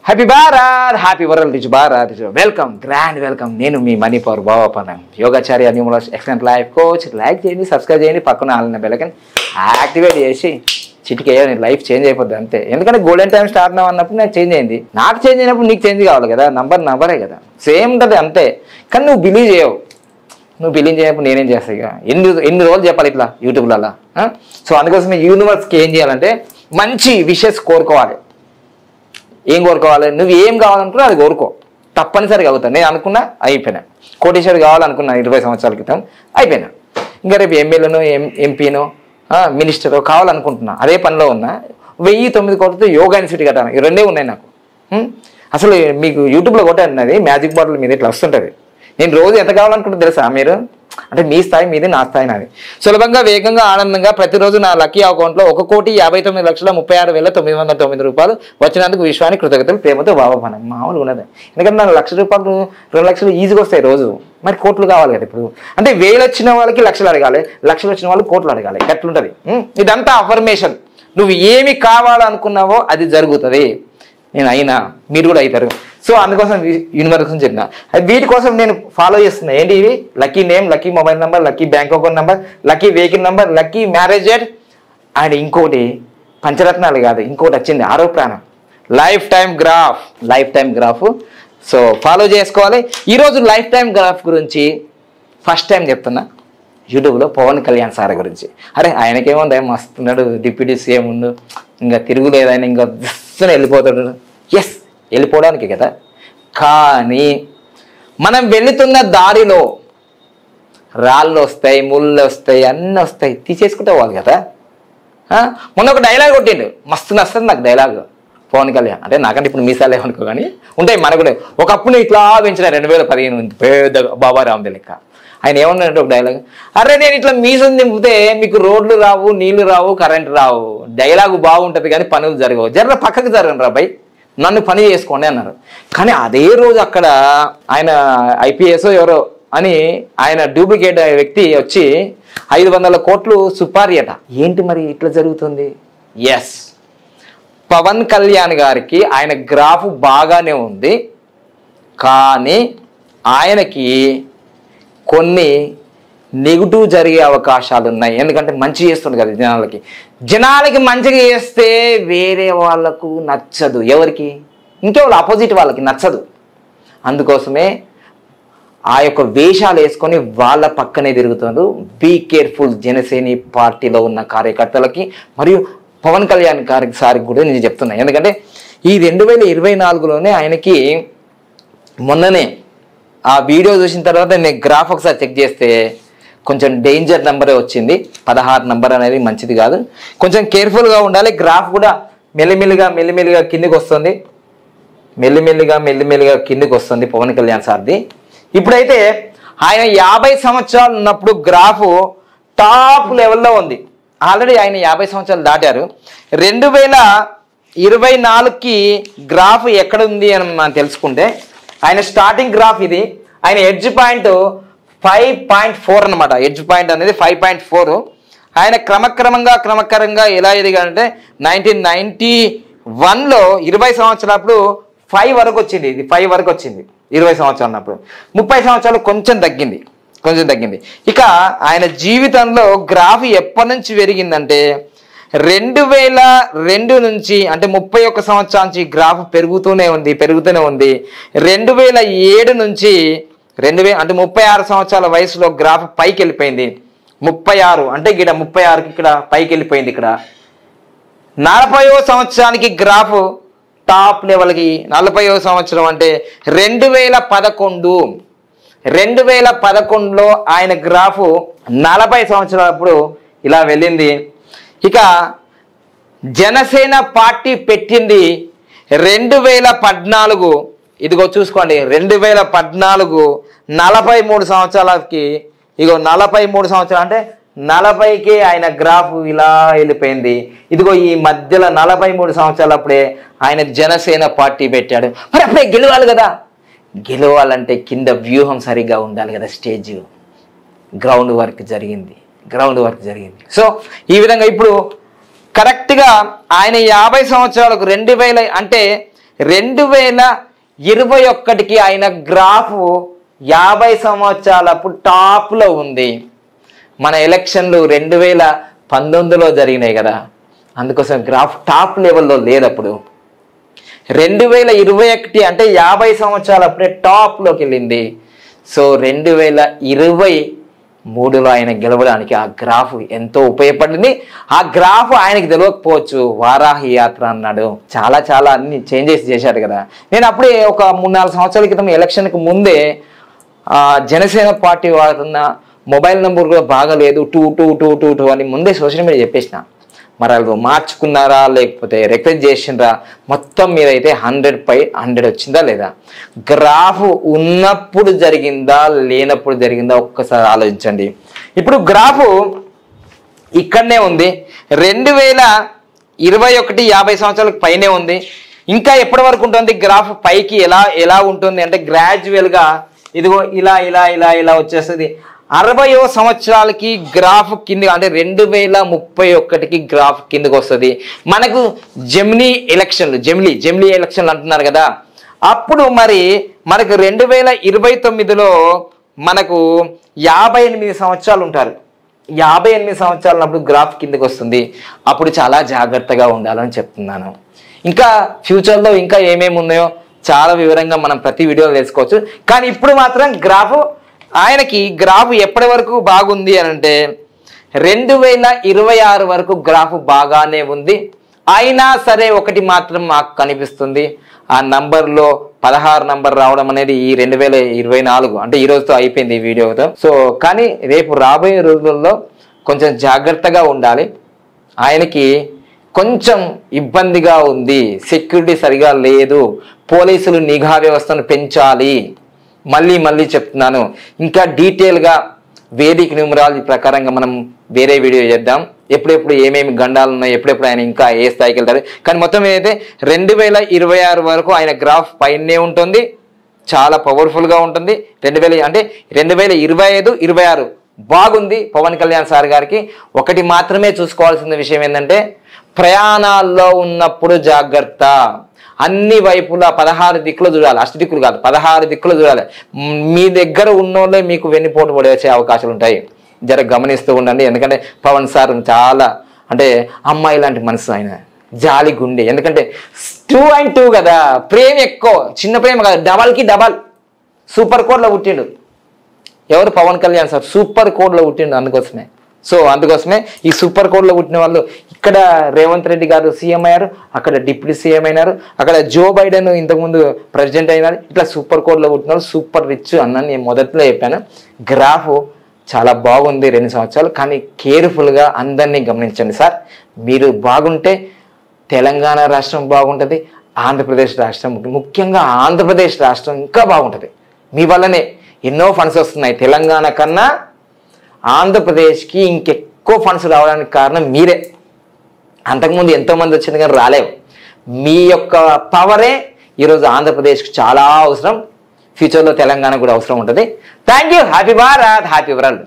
Happy Bharat, happy world rich Bharat. Welcome, grand welcome. నేను మీ money power బాబాపనం, యోగాచార్య numerous excellent life coach. Like చేయండి, సబ్స్క్రైబ్ చేయండి, పక్కన ఆలిన బెల్ యాక్టివేట్ చేసి చిటికేయో నీ లైఫ్ చేంజ్ అయిపోద్ది అంతే. ఎందుకంటే గోల్డెన్ టైం స్టార్ట్ అన్నప్పుడు నాకు చేంజ్ అయింది, నాకు చేంజ్ అయినప్పుడు నీకు చేంజ్ కావాలి కదా. నంబరే కదా, సేమ్ ఉంటుంది అంతే. కానీ నువ్వు బిలీవ్ చేయవు, నువ్వు బిలీవ్ చేయప్పుడు నేనేం చేస్తాను ఇక. ఎన్ని రోజులు చెప్పాలి ఇట్లా యూట్యూబ్లలో. సో అందుకోసం యూనివర్స్కి ఏం చేయాలంటే మంచి విషెస్ కోరుకోవాలి. ఏం కోరుకోవాలి, నువ్వు ఏం కావాలనుకున్నా అది కోరుకో, తప్పనిసరిగా అవుతాను. నేను అనుకున్నా అయిపోయినా, కోటేశ్వరుడు కావాలనుకున్నా 20 సంవత్సరాల క్రితం అయిపోయినా. ఇంకా రేపు ఎమ్మెల్యేనో ఎంపీనో మినిస్టరో కావాలనుకుంటున్నా, అదే పనిలో ఉన్నా. 1009 కోట్లతో యోగా ఇన్స్టిట్యూట్ కట్టాను. ఈ రెండే ఉన్నాయి నాకు. అసలు మీకు యూట్యూబ్లో కొట్టానది మ్యాజిక్ బాటిల్ మీద ఇట్లా వస్తుంటుంది. నేను రోజు ఎంత కావాలనుకుంటున్నా తెలుసా మీరు? అంటే మీ స్థాయి మీది, నా స్థాయి నాది. సులభంగా, వేగంగా, ఆనందంగా ప్రతిరోజు నా లక్కీ అకౌంట్లో 1,59,36,36,909 రూపాయలు వచ్చినందుకు విశ్వానికి కృతజ్ఞతలు, ప్రేమతో బాబాపనం. మామూలు ఉన్నది. ఎందుకంటే నాకు ₹1,00,000 2 లక్షలు ఈజీగా వస్తాయి రోజు. మరి కోట్లు కావాలి కదా ఇప్పుడు. అంటే 1000 వచ్చిన వాళ్ళకి లక్షలు అడగాలి, లక్షలు వచ్చిన వాళ్ళకి కోట్లు అడగాలి. ఎట్లుంటుంది ఇదంతా? అఫర్మేషన్. నువ్వు ఏమి కావాలనుకున్నావో అది జరుగుతుంది. నేను అయినా మీరు కూడా అవుతారు. సో అందుకోసం యూనివర్స్ చెప్పిన వీటి కోసం నేను ఫాలో చేస్తున్నా. ఏంటి ఇవి? Lucky name, lucky mobile number, lucky bank account number, lucky vehicle number, lucky marriage date, and ఇంకోటి పంచరత్నాలు కాదు, ఇంకోటి వచ్చింది 6వ ప్రాణం, life time graph. Life time graph so follow చేసుకోవాలి. ఈరోజు లైఫ్ టైం గ్రాఫ్ గురించి ఫస్ట్ టైం చెప్తున్నా యూట్యూబ్లో. పవన్ కళ్యాణ్ సార్ గురించి. అరే ఆయనకేముంది, మస్తున్నాడు, డిప్యూటీ సీఎం ఉండు, ఇంకా తిరుగులేదు ఆయన, ఇంకా దిస్తున వెళ్ళిపోతాడు. ఎస్, వెళ్ళిపోవడానికి కదా. కానీ మనం వెళుతున్న దారిలో రాళ్ళు వస్తాయి, ముళ్ళు వస్తాయి, అన్నీ వస్తాయి, తీసేసుకుంటే పోవాలి కదా. మొన్న ఒక డైలాగ్ కొట్టిండు, మస్తు నస్తుంది నాకు డైలాగ్ పవన్ కళ్యాణ్. అంటే నాకంటే ఇప్పుడు మీసాలు ఏమనుకో కానీ ఉంటాయి మనకు కూడా. ఒకప్పుడు ఇట్లా పెంచిన 2015 పెద్ద బాబా రామ్దే లెక్క. ఆయన ఏమన్నాడంటే ఒక డైలాగ్, అరే నేను ఇట్లా మీసం దింపితే మీకు రోడ్లు రావు, నీళ్లు రావు, కరెంట్ రావు. డైలాగు బాగుంటుంది కానీ పనులు జరగవు. జర పక్కకు జరగను రా బై, నన్ను పని చేసుకోండి అన్నారు. కానీ అదే రోజు అక్కడ ఆయన IPS ఎవరో అని ఆయన డూప్లికేట్ వ్యక్తి వచ్చి 500 కోట్లు సుపారీ అట. ఏంటి మరి ఇట్లా జరుగుతుంది? ఎస్, పవన్ కళ్యాణ్ గారికి ఆయన గ్రాఫ్ బాగానే ఉంది, కానీ ఆయనకి కొన్ని నెగిటివ్ జరిగే అవకాశాలు ఉన్నాయి. ఎందుకంటే మంచి చేస్తుంది కదా జనాలకి మంచిగా చేస్తే వేరే వాళ్ళకు నచ్చదు. ఎవరికి? ఇంకెవాళ్ళు ఆపోజిట్ వాళ్ళకి నచ్చదు. అందుకోసమే ఆ యొక్క వేషాలు వేసుకొని వాళ్ళ పక్కనే తిరుగుతున్నారు. Be careful. జనసేన పార్టీలో ఉన్న కార్యకర్తలకి మరియు పవన్ కళ్యాణ్ సార్కి కూడా నేను చెప్తున్నా. ఎందుకంటే ఈ 2024లోనే ఆయనకి మొన్ననే ఆ వీడియో చూసిన తర్వాత నేను గ్రాఫ్ ఒకసారి చెక్ చేస్తే కొంచెం డేంజర్ నెంబరే వచ్చింది. 16 నెంబర్ అనేది మంచిది కాదు, కొంచెం కేర్ఫుల్గా ఉండాలి. గ్రాఫ్ కూడా మెల్లిమెల్లిగా కిందికి వస్తుంది, మెల్లిమెల్లిగా కిందికి వస్తుంది పవన్ కళ్యాణ్ సార్ది. ఇప్పుడైతే ఆయన 50 సంవత్సరాలు ఉన్నప్పుడు గ్రాఫ్ టాప్ లెవెల్లో ఉంది. ఆల్రెడీ ఆయన 50 సంవత్సరాలు దాటారు. 2024కి గ్రాఫ్ ఎక్కడ ఉంది అని మనం తెలుసుకుంటే ఆయన స్టార్టింగ్ గ్రాఫ్ ఇది. ఆయన ఎడ్జ్ పాయింట్ 5.4 అనమాట. ఎడ్జ్ పాయింట్ అనేది 5.4. ఆయన క్రమక్రమంగా ఎలా ఎదిగాడంటే 1991లో 20 సంవత్సరాలప్పుడు 5 వరకు వచ్చింది. ఇది 5 వరకు వచ్చింది 20 సంవత్సరాలు అన్నప్పుడు. 30 సంవత్సరాలు కొంచెం తగ్గింది. ఇక ఆయన జీవితంలో గ్రాఫ్ ఎప్పటి నుంచి పెరిగిందంటే 2002 నుంచి, అంటే 31 సంవత్సరాల నుంచి గ్రాఫ్ పెరుగుతూనే ఉంది. 2007 నుంచి అంటే 36 సంవత్సరాల వయసులో గ్రాఫ్ పైకి వెళ్ళిపోయింది. 36 అంటే ఇక్కడ 36కి ఇక్కడ పైకి వెళ్ళిపోయింది. ఇక్కడ 40వ సంవత్సరానికి గ్రాఫ్ టాప్ లెవెల్కి. 40వ సంవత్సరం అంటే 2011లో ఆయన గ్రాఫ్ 40 సంవత్సరాలప్పుడు ఇలా వెళ్ళింది. ఇక జనసేన పార్టీ పెట్టింది 2014. ఇదిగో చూసుకోండి, 2014 43 సంవత్సరాలకి, ఇగో 43 సంవత్సరాలు అంటే 40కే ఆయన గ్రాఫ్ ఇలా వెళ్ళిపోయింది. ఇదిగో ఈ మధ్యలో 43 సంవత్సరాలప్పుడే ఆయన జనసేన పార్టీ పెట్టాడు. మరి అప్పుడే గెలవాలి కదా. గెలవాలంటే కింద వ్యూహం సరిగ్గా ఉండాలి కదా. స్టేజ్ గ్రౌండ్ వర్క్ జరిగింది. సో ఈ విధంగా ఇప్పుడు కరెక్ట్గా ఆయన 50 సంవత్సరాలకు 2000 అంటే 2021కి ఆయన గ్రాఫ్ 50 సంవత్సరాలప్పుడు టాప్లో ఉంది. మన ఎలక్షన్లు 2019లో జరిగినాయి కదా, అందుకోసం గ్రాఫ్ టాప్ లెవెల్లో లేదప్పుడు. 2021 అంటే 50 సంవత్సరాలప్పుడే టాప్లోకి వెళ్ళింది. సో 2023లో ఆయన గెలవడానికి ఆ గ్రాఫ్ ఎంతో ఉపయోగపడింది. ఆ గ్రాఫ్ ఆయనకి తెలియకపోవచ్చు. వారాహి యాత్ర అన్నాడు, చాలా చాలా అన్ని చేంజెస్ చేశాడు కదా. నేను అప్పుడే ఒక 3-4 సంవత్సరాల క్రితం ఎలక్షన్కి ముందే జనసేన పార్టీ వాడుతున్న మొబైల్ నెంబర్ కూడా బాగాలేదు 2222 అని ముందే సోషల్ మీడియా చెప్పేసిన. మరి వాళ్ళు మార్చుకున్నారా లేకపోతే రిక్వెస్ట్ చేసిండ్రా? మొత్తం మీరైతే 100/100 వచ్చిందా లేదా? గ్రాఫ్ ఉన్నప్పుడు జరిగిందా లేనప్పుడు జరిగిందా ఒక్కసారి ఆలోచించండి. ఇప్పుడు గ్రాఫ్ ఇక్కడనే ఉంది. 2021 50 సంవత్సరాలకు పైనే ఉంది. ఇంకా ఎప్పటి వరకు ఉంటుంది గ్రాఫ్? పైకి ఎలా ఉంటుంది అంటే గ్రాడ్యువల్గా ఇదిగో ఇలా ఇలా ఇలా ఇలా వచ్చేస్తుంది. 60వ సంవత్సరాలకి గ్రాఫ్ కింద అంటే 2031కి గ్రాఫ్ కిందకి వస్తుంది. మనకు జెమినీ ఎలక్షన్లు అంటున్నారు కదా, అప్పుడు మరి మనకు 2029లో మనకు 58 సంవత్సరాలు ఉంటారు. 58 సంవత్సరాలప్పుడు గ్రాఫ్ కిందకి వస్తుంది. అప్పుడు చాలా జాగ్రత్తగా ఉండాలని చెప్తున్నాను. ఇంకా ఫ్యూచర్లో ఇంకా ఏమేమి ఉన్నాయో చాలా వివరంగా మనం ప్రతి వీడియోలో తెలుసుకోవచ్చు. కానీ ఇప్పుడు మాత్రం ఆయనకి గ్రాఫ్ ఎప్పటి వరకు బాగుంది అని అంటే 2026 వరకు గ్రాఫ్ బాగానే ఉంది. అయినా సరే ఒకటి మాత్రం మాకు కనిపిస్తుంది, ఆ నంబర్లో 16 నంబర్ రావడం అనేది ఈ 2024 అంటే ఈ రోజుతో అయిపోయింది ఈ వీడియోతో. సో కానీ రేపు రాబోయే రోజుల్లో కొంచెం జాగ్రత్తగా ఉండాలి. ఆయనకి కొంచెం ఇబ్బందిగా ఉంది, సెక్యూరిటీ సరిగా లేదు, పోలీసులు నిఘా వ్యవస్థను పెంచాలి. మళ్ళీ చెప్తున్నాను. ఇంకా డీటెయిల్గా వేదిక న్యూమరాలజీ ప్రకారంగా మనం వేరే వీడియో చేద్దాం. ఎప్పుడెప్పుడు ఏమేమి గండాలు ఉన్నాయి, ఎప్పుడెప్పుడు ఆయన ఇంకా ఏ స్థాయికి వెళ్తారు. కానీ మొత్తం ఏదైతే 2026 వరకు ఆయన గ్రాఫ్ పైనే ఉంటుంది, చాలా పవర్ఫుల్గా ఉంటుంది. 2025, 26 బాగుంది పవన్ కళ్యాణ్ సార్ గారికి. ఒకటి మాత్రమే చూసుకోవాల్సిన విషయం ఏంటంటే ప్రయాణాల్లో ఉన్నప్పుడు జాగ్రత్త. అన్ని వైపులా 16 దిక్కులు చూడాలి, 8 దిక్కులు కాదు 16 దిక్కులు చూడాలి. మీ దగ్గర ఉన్నోళ్ళే మీకు వెన్నుపోటు పడేసే అవకాశాలు ఉంటాయి. జర గమనిస్తూ ఉండండి. ఎందుకంటే పవన్ సార్ చాలా అంటే అమ్మాయి లాంటి మనసు, ఆయన జాలి గుండె. ఎందుకంటే 2 కదా, ప్రేమ ఎక్కువ, చిన్న ప్రేమ కాదు, డబల్కి డబల్. సూపర్ కోడ్లో పుట్టిండు ఎవరు? పవన్ కళ్యాణ్ సార్ సూపర్ కోడ్లో పుట్టిండు. అందుకోసమే ఈ సూపర్ కోడ్లో పుట్టిన వాళ్ళు ఇక్కడ రేవంత్ రెడ్డి గారు సీఎం అయ్యారు, అక్కడ డిప్యూటీ సీఎం అయినారు, అక్కడ జో బైడెన్ ఇంతకుముందు ప్రెసిడెంట్ అయినారు. ఇట్లా సూపర్ కోడ్లో పుట్టిన వాళ్ళు సూపర్ రిచ్ అన్న నేను మొదట్లో చెప్పాను. గ్రాఫ్ చాలా బాగుంది 2 సంవత్సరాలు. కానీ కేర్ఫుల్గా అందరినీ గమనించండి సార్. మీరు బాగుంటే తెలంగాణ రాష్ట్రం బాగుంటుంది, ఆంధ్రప్రదేశ్ రాష్ట్రం ముఖ్యంగా ఆంధ్రప్రదేశ్ రాష్ట్రం ఇంకా బాగుంటుంది. మీ వల్లనే ఎన్నో ఫండ్స్ వస్తున్నాయి. తెలంగాణ కన్నా ఆంధ్రప్రదేశ్కి ఇంకెక్కువ ఫండ్స్ రావడానికి కారణం మీరే. అంతకుముందు ఎంతోమంది వచ్చింది కానీ రాలేవు. మీ యొక్క పవరే ఈరోజు ఆంధ్రప్రదేశ్కి చాలా అవసరం. ఫ్యూచర్లో తెలంగాణ కూడా అవసరం ఉంటుంది. Thank you. Happy Bharat, happy world.